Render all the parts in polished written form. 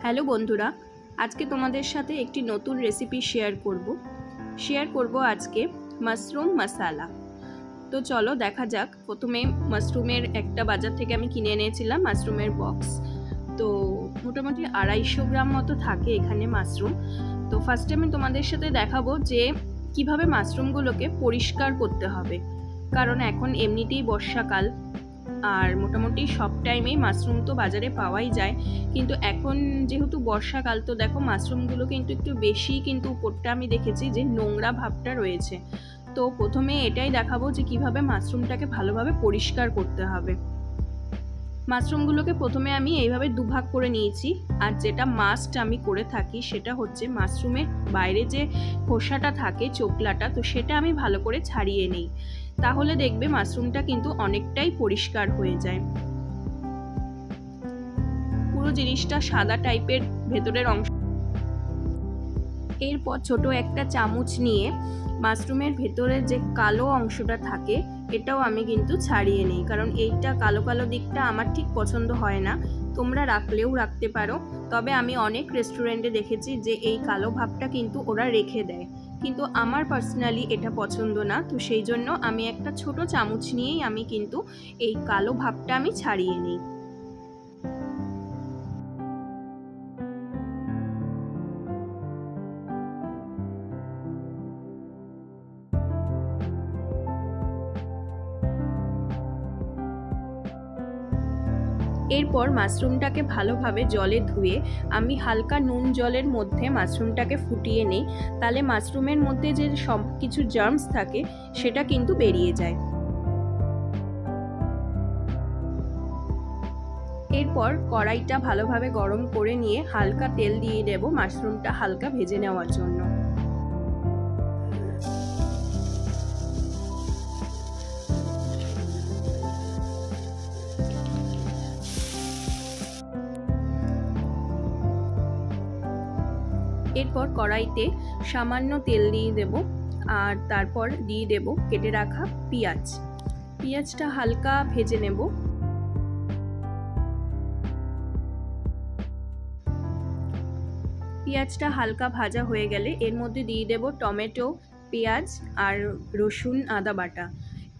Hello বন্ধুরা, আজকে তোমাদের সাথে একটি নতুন রেসিপি শেয়ার করব আজকে মাশরুম মশালা। তো চলো দেখা যাক। প্রথমে মাশরুমের একটা বাজার থেকে আমি কিনে এনেছিলাম মাশরুমের বক্স। তো মোটামুটি 250 গ্রাম মতো থাকে এখানে মাশরুম। তো ফার্স্টে আমি তোমাদের সাথে দেখাবো যে কিভাবে মাশরুমগুলোকে পরিষ্কার করতে হবে, কারণ এখন এমনিতেই বর্ষাকাল আর মোটামুটি সব টাইমেই মাশরুম তো বাজারে পাওয়াই যায়, কিন্তু এখন যেহেতু বর্ষাকাল তো দেখো মাশরুমগুলো কিন্তু একটু বেশি, কিন্তু উপরটা আমি দেখেছি যে নোংরা ভাবটা রয়েছে। তো প্রথমে এটাই দেখাবো যে কিভাবে মাশরুমটাকে ভালোভাবে পরিষ্কার করতে হবে। মাশরুমগুলোকে প্রথমে আমি এইভাবে দুভাগ করে নিয়েছি, আর যেটা মাস্ট আমি করে থাকি সেটা হচ্ছে মাশরুমের বাইরে যে খোসাটা থাকে, চোকলাটা, তো সেটা আমি ভালো করে ছাড়িয়ে নিই। তাহলে দেখবে মাশরুমটা কিন্তু অনেকটাই পরিষ্কার হয়ে যায়। পুরো জিনিসটা সাদা টাইপের ভেতরের অংশ। এরপর ছোট একটা চামচ নিয়ে মাশরুমের ভেতরের যে কালো অংশটা থাকে এটাও আমি কিন্তু ছাড়িয়ে নিই, কারণ এইটা কালো কালো দিকটা আমার ঠিক পছন্দ হয় না। তোমরা রাখলেও রাখতে পারো, তবে আমি অনেক রেস্টুরেন্টে দেখেছি যে এই কালো ভাবটা কিন্তু ওরা রেখে দেয়, কিন্তু আমার পার্সোনালি এটা পছন্দ না। তো সেই জন্য আমি একটা ছোট চামচ নিয়েই আমি কিন্তু এই কালো ভাবটা আমি ছাড়িয়ে নিই। এরপর মাশরুমটাকে ভালোভাবে জলে ধুয়ে আমি হালকা নুন জলের মধ্যে মাশরুমটাকে ফুটিয়ে নিই, তাহলে মাশরুমের মধ্যে যে সব কিছু জার্মস থাকে সেটা কিন্তু বেরিয়ে যায়। এরপর কড়াইটা ভালোভাবে গরম করে নিয়ে হালকা তেল দিয়ে দেব মাশরুমটা হালকা ভেজে নেওয়ার জন্য। এরপর কড়াইতে সামান্য তেল দিয়ে দেব, আর তারপর দিয়ে দেব কেটে রাখা পেঁয়াজটা হালকা ভেজে নেব। পেঁয়াজটা হালকা ভাজা হয়ে গেলে এর মধ্যে দিয়ে দেব টমেটো, পেঁয়াজ আর রসুন আদা বাটা।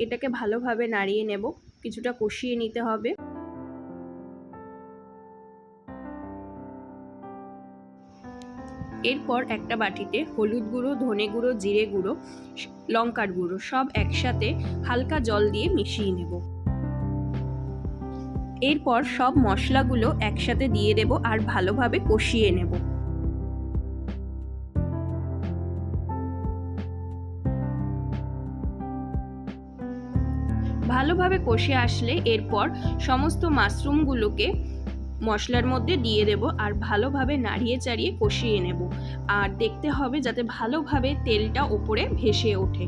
এটাকে ভালোভাবে নাড়িয়ে নেব, কিছুটা কষিয়ে নিতে হবে। এরপর একটা বাটিতে হলুদ গুঁড়ো, ধনে গুঁড়ো, জিরে গুঁড়ো, লঙ্কার গুঁড়ো সব একসাথে হালকা জল দিয়ে মিশিয়ে নেব। এরপর সব মশলাগুলো একসাথে দিয়ে দেব আর ভালোভাবে কষিয়ে নেব। ভালোভাবে কষে আসলে এরপর সমস্ত মাশরুমগুলোকে মশলার মধ্যে দিয়ে দেব আর ভালোভাবে নাড়িয়ে চাড়িয়ে কষিয়ে নেব, আর দেখতে হবে যাতে ভালোভাবে তেলটা ওপরে ভেসে ওঠে।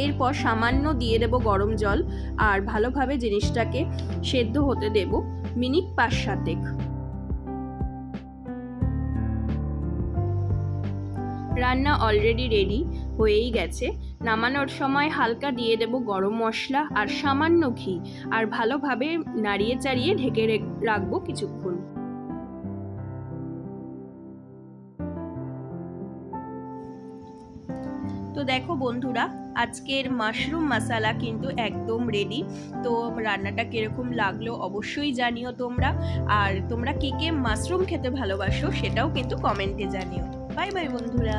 এরপর সামান্য দিয়ে দেব গরম জল আর ভালোভাবে জিনিসটাকে সেদ্ধ হতে দেব মিনিট 5-7। রান্না অলরেডি রেডি হয়েই গেছে। নামানোর সময় হালকা দিয়ে দেব গরম মশলা আর সামান্য ঘি, আর ভালোভাবে নাড়িয়ে চাড়িয়ে ঢেকে রাখবো কিছুক্ষণ। তো দেখো বন্ধুরা, আজকের মাশরুম মশালা কিন্তু একদম রেডি। তো রান্নাটা কিরকম লাগলো অবশ্যই জানিও তোমরা, আর তোমরা কে কে মাশরুম খেতে ভালোবাসো সেটাও কিন্তু কমেন্টে জানিও। বাই বাই বন্ধুরা।